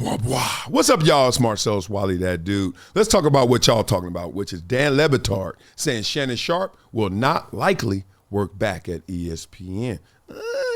What's up, y'all? It's Marcellus Wiley, that dude. Let's talk about what y'all talking about, which is Dan Lebatard saying Shannon Sharpe will not likely work back at ESPN.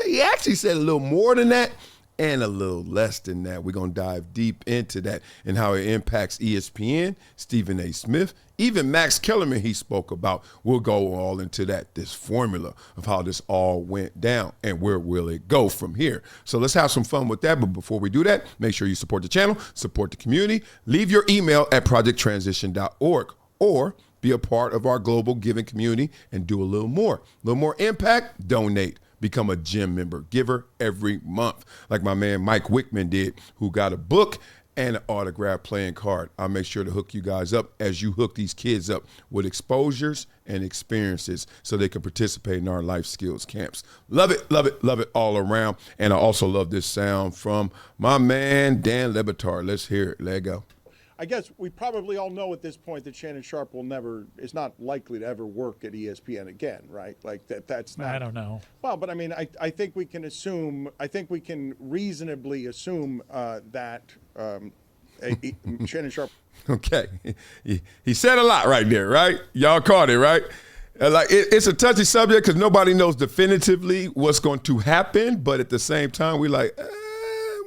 He actually said a little more than that and a little less than that. We're going to dive deep into that and how it impacts ESPN, Stephen A. Smith, even Max Kellerman he spoke about. We'll go all into that, this formula of how this all went down and where will it go from here. So let's have some fun with that. But before we do that, make sure you support the channel, support the community. Leave your email at projecttransition.org or be a part of our global giving community and do a little more impact, donate. Become a gym member, giver every month, like my man Mike Wickman did, who got a book and an autographed playing card. I'll make sure to hook you guys up as you hook these kids up with exposures and experiences so they can participate in our life skills camps. Love it, love it, love it all around. And I also love this sound from my man, Dan Lebatard. Let's hear it. Let it go. I guess we probably all know at this point that Shannon Sharpe is not likely to ever work at ESPN again, right? Like that's not. I don't know. Well, but I mean, I think we can reasonably assume that Shannon Sharpe. Okay. He said a lot right there, right? Y'all caught it, right? It's a touchy subject because nobody knows definitively what's going to happen, but at the same time, we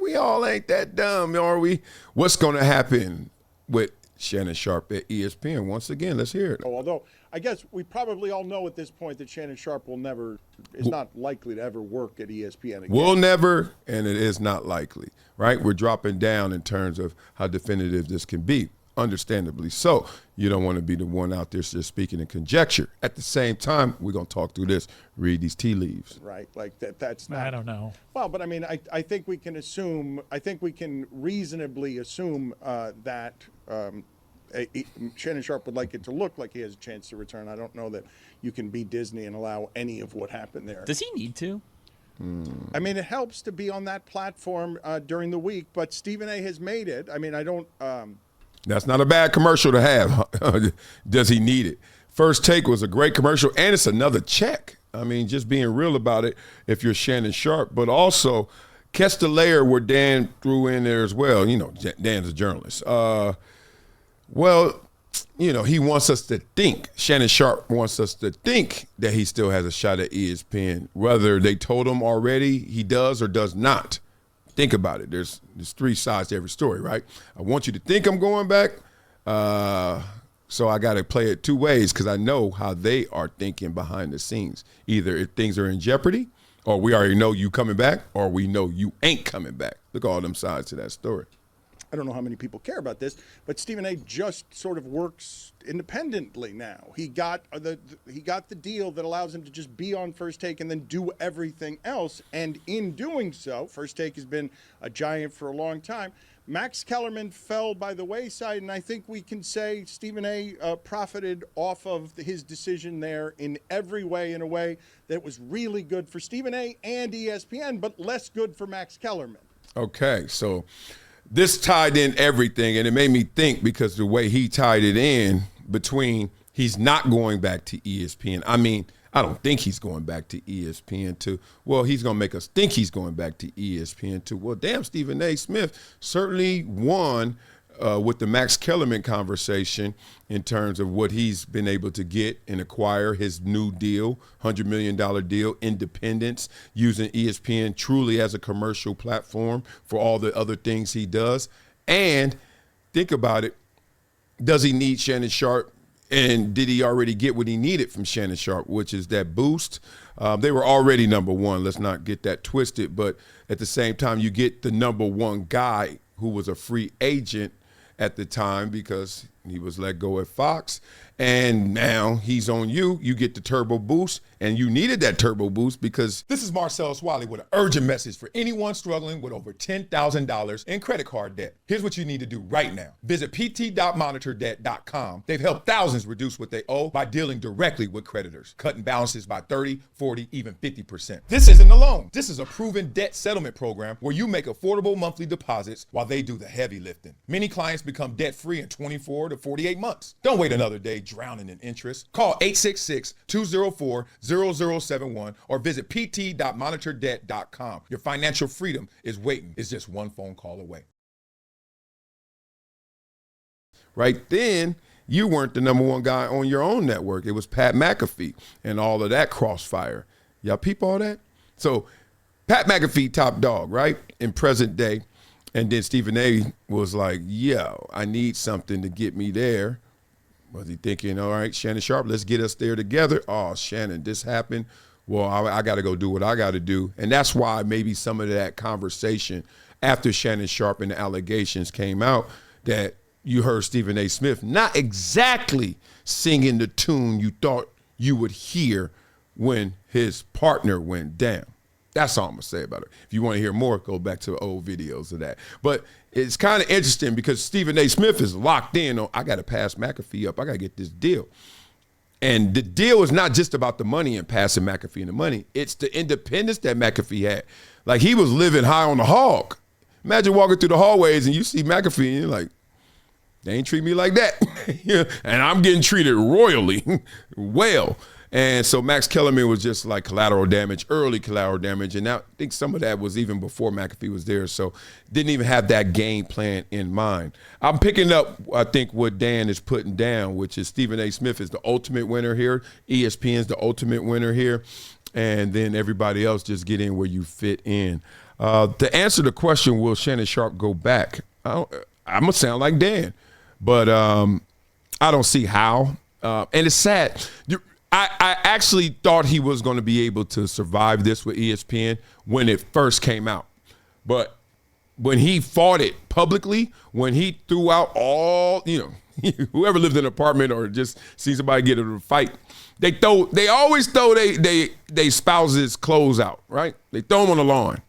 we all ain't that dumb, are we? What's going to happen with Shannon Sharpe at ESPN? Once again, let's hear it. Although I guess we probably all know at this point that Shannon Sharpe is not likely to ever work at ESPN again. Will never, and it is not likely, right? We're dropping down in terms of how definitive this can be. Understandably so. You don't want to be the one out there just speaking in conjecture. At the same time, we're going to talk through this, read these tea leaves. Right, like that's not. I don't know. Well, but I mean, I think we can reasonably assume that Shannon Sharpe would like it to look like he has a chance to return. I don't know that you can be Disney and allow any of what happened there. Does he need to? I mean, it helps to be on that platform during the week, but Stephen A. has made it. I mean, I don't. That's not a bad commercial to have. Does he need it? First Take was a great commercial, and it's another check. I mean, just being real about it if you're Shannon Sharpe, but also catch the layer where Dan threw in there as well. You know, Dan's a journalist. Well, you know, he wants us to think, Shannon Sharpe wants us to think that he still has a shot at ESPN, whether they told him already he does or does not. Think about it. There's three sides to every story, right? I want you to think I'm going back, so I got to play it two ways because I know how they are thinking behind the scenes. Either if things are in jeopardy, or we already know you coming back, or we know you ain't coming back. Look at all them sides to that story. I don't know how many people care about this, but Stephen A. just sort of works independently now. He got the deal that allows him to just be on First Take and then do everything else. And in doing so, First Take has been a giant for a long time. Max Kellerman fell by the wayside, and I think we can say Stephen A. Profited off of his decision there in every way, in a way that was really good for Stephen A. and ESPN, but less good for Max Kellerman. Okay, so this tied in everything, and it made me think because the way he tied it in between he's not going back to ESPN. I mean, I don't think he's going back to ESPN too. Well, he's going to make us think he's going back to ESPN too. Well, damn, Stephen A. Smith certainly won with the Max Kellerman conversation in terms of what he's been able to get and acquire, his new deal, $100 million deal, independence, using ESPN truly as a commercial platform for all the other things he does. And think about it, does he need Shannon Sharpe? And did he already get what he needed from Shannon Sharpe, which is that boost? They were already number one. Let's not get that twisted. But at the same time, you get the number one guy who was a free agent at the time because he was let go at Fox, and now he's on you. You get the turbo boost, and you needed that turbo boost because this is Marcellus Wiley with an urgent message for anyone struggling with over $10,000 in credit card debt. Here's what you need to do right now. Visit pt.monitordebt.com. They've helped thousands reduce what they owe by dealing directly with creditors, cutting balances by 30, 40, even 50%. This isn't a loan. This is a proven debt settlement program where you make affordable monthly deposits while they do the heavy lifting. Many clients become debt-free in 24 to 48 months. Don't wait another day drowning in interest. Call 866-204-0071 or visit pt.monitordebt.com. Your financial freedom is waiting. It's just one phone call away. Right then, you weren't the number one guy on your own network. It was Pat McAfee and all of that crossfire. Y'all peep all that? So Pat McAfee, top dog, right, in present day. And then Stephen A. was like, yo, I need something to get me there. Was he thinking, all right, Shannon Sharpe, let's get us there together? Oh, Shannon, this happened. Well, I got to go do what I got to do. And that's why maybe some of that conversation after Shannon Sharpe and the allegations came out that you heard Stephen A. Smith not exactly singing the tune you thought you would hear when his partner went down. That's all I'm going to say about it. If you want to hear more, go back to old videos of that. But it's kind of interesting because Stephen A. Smith is locked in on, I got to pass McAfee up. I got to get this deal. And the deal is not just about the money and passing McAfee and the money. It's the independence that McAfee had. Like, he was living high on the hog. Imagine walking through the hallways and you see McAfee and you're like, they ain't treat me like that. And I'm getting treated royally well. And so Max Kellerman was just like collateral damage, early collateral damage. And I think some of that was even before McAfee was there. So didn't even have that game plan in mind. I'm picking up, I think, what Dan is putting down, which is Stephen A. Smith is the ultimate winner here. ESPN's the ultimate winner here. And then everybody else just get in where you fit in. To answer the question, will Shannon Sharpe go back? I'm going to sound like Dan. But I don't see how. And it's sad. I actually thought he was going to be able to survive this with ESPN when it first came out. But when he fought it publicly, when he threw out all, whoever lived in an apartment or just see somebody get in a fight, they always throw they spouses' clothes out, right? They throw them on the lawn.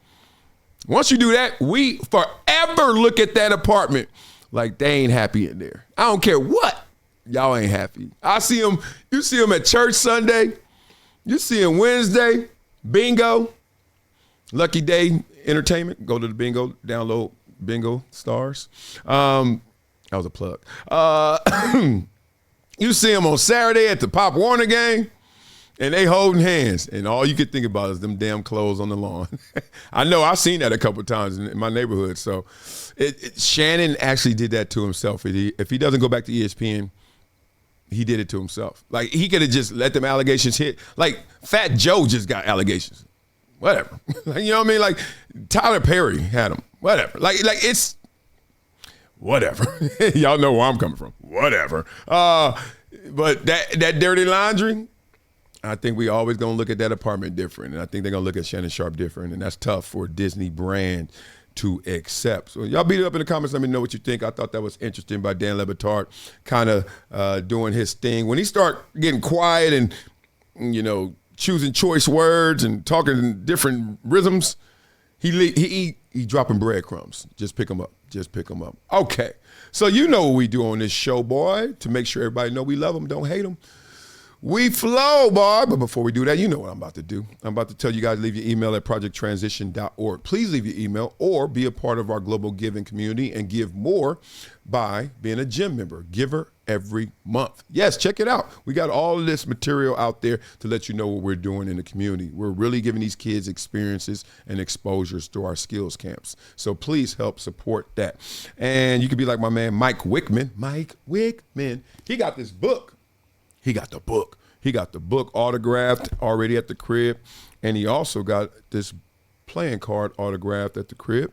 Once you do that, we forever look at that apartment like they ain't happy in there. I don't care what. Y'all ain't happy. I see them. You see them at church Sunday. You see them Wednesday. Bingo. Lucky Day Entertainment. Go to the bingo. Download Bingo Stars. That was a plug. You see them on Saturday at the Pop Warner game, and they holding hands, and all you can think about is them damn clothes on the lawn. I know I've seen that a couple of times in my neighborhood. So Shannon actually did that to himself. If he doesn't go back to ESPN, he did it to himself. Like, he could have just let them allegations hit. Like, Fat Joe just got allegations. Whatever. You know what I mean? Like, Tyler Perry had them. Whatever. Like it's whatever. Y'all know where I'm coming from. Whatever. But that dirty laundry, I think we always going to look at that apartment different. And I think they're going to look at Shannon Sharpe different. And that's tough for a Disney brand to accept. So y'all beat it up in the comments. Let me know what you think. I thought that was interesting by Dan Lebatard, kind of doing his thing. When he start getting quiet and, choosing choice words and talking in different rhythms, he dropping breadcrumbs. Just pick them up. Just pick them up. Okay. So you know what we do on this show, boy, to make sure everybody know we love them, don't hate them. We flow, boy. But before we do that, you know what I'm about to do. I'm about to tell you guys, leave your email at projecttransition.org. Please leave your email or be a part of our global giving community and give more by being a gym member. Giver every month. Yes, check it out. We got all of this material out there to let you know what we're doing in the community. We're really giving these kids experiences and exposures through our skills camps. So please help support that. And you can be like my man, Mike Wickman. Mike Wickman. He got this book. He got the book. He got the book autographed already at the crib. And he also got this playing card autographed at the crib.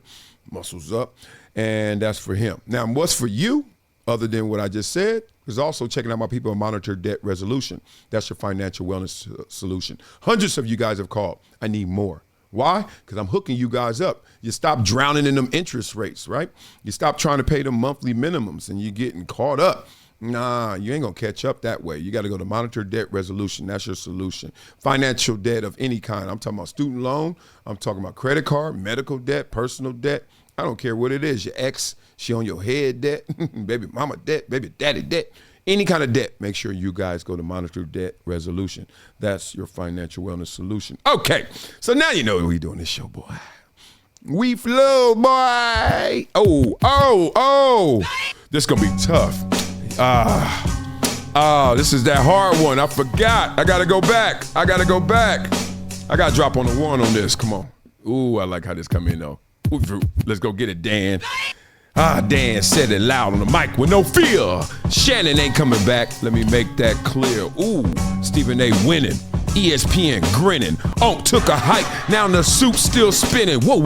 Muscles up. And that's for him. Now, what's for you, other than what I just said, is also checking out my people at Monitor Debt Resolution. That's your financial wellness solution. Hundreds of you guys have called. I need more. Why? Because I'm hooking you guys up. You stop drowning in them interest rates, right? You stop trying to pay them monthly minimums and you're getting caught up. Nah, you ain't going to catch up that way. You got to go to Monitor Debt Resolution. That's your solution. Financial debt of any kind. I'm talking about student loan. I'm talking about credit card, medical debt, personal debt. I don't care what it is. Your ex, she on your head debt, baby mama debt, baby daddy debt, any kind of debt. Make sure you guys go to Monitor Debt Resolution. That's your financial wellness solution. Okay, so now you know what we do on this show, boy. We flow, boy. Oh. This is going to be tough. This is that hard one. I forgot. I got to go back. I got to drop on the one on this. Come on. Ooh, I like how this come in, though. Ooh, let's go get it, Dan. Dan said it loud on the mic with no fear. Shannon ain't coming back. Let me make that clear. Ooh, Stephen A. winning. ESPN grinning. Onk took a hike. Now the soup's still spinning. Whoa,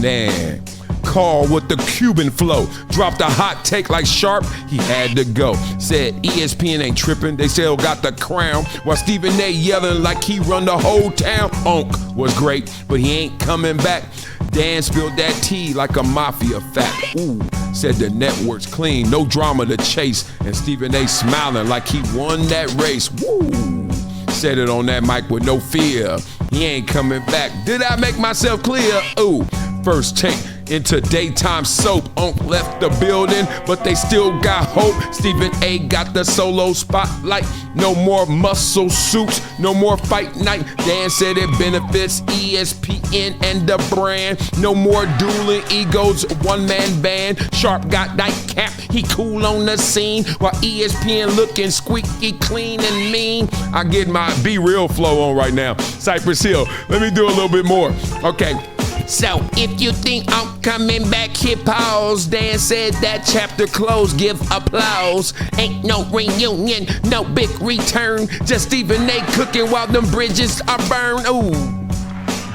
man. Call with the Cuban flow. Dropped a hot take like Sharpe. He had to go. Said ESPN ain't tripping. They still got the crown. While Stephen A. yelling like he run the whole town. Onk was great, but he ain't coming back. Dan spilled that tea like a mafia fact. Ooh, said the network's clean, no drama to chase. And Stephen A. smiling like he won that race. Woo, said it on that mic with no fear. He ain't coming back. Did I make myself clear? Ooh, first take into daytime soap. Onk left the building, but they still got hope. Stephen A. got the solo spotlight. No more muscle suits, no more fight night. Dan said it benefits ESPN and the brand. No more dueling egos, one-man band. Sharpe got nightcap, he cool on the scene. While ESPN looking squeaky clean and mean. I get my Be Real flow on right now. Cypress Hill, let me do a little bit more. Okay. So if you think I'm coming back, hit pause. Dan said that chapter closed, give applause. Ain't no reunion, no big return. Just Stephen A. cooking while them bridges are burned. Ooh.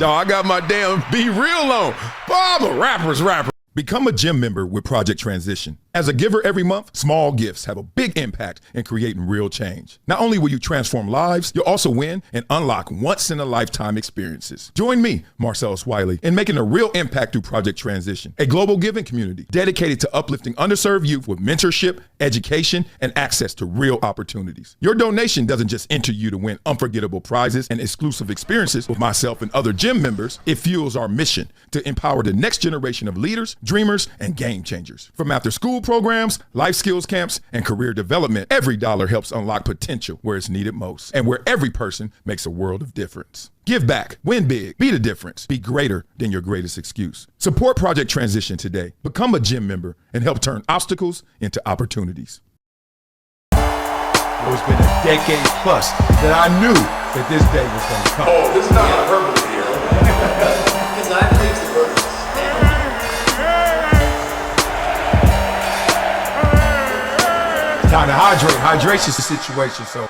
Dawg, I got my damn Be Real on. Boy, I'm a rapper's rapper. Become a gym member with Project Transition. As a giver every month, small gifts have a big impact in creating real change. Not only will you transform lives, you'll also win and unlock once-in-a-lifetime experiences. Join me, Marcellus Wiley, in making a real impact through Project Transition, a global giving community dedicated to uplifting underserved youth with mentorship, education, and access to real opportunities. Your donation doesn't just enter you to win unforgettable prizes and exclusive experiences with myself and other gym members. It fuels our mission to empower the next generation of leaders, dreamers, and game changers. From after-school programs, life skills camps, and career development, every dollar helps unlock potential where it's needed most and where every person makes a world of difference. Give back, win big, be the difference, be greater than your greatest excuse. Support Project Transition today. Become a gym member and help turn obstacles into opportunities. It's been a decade plus that I knew that this day was going to come. Oh, this is not hyperbole here. Because I think the verse. Time to hydrate. Hydration's the situation, so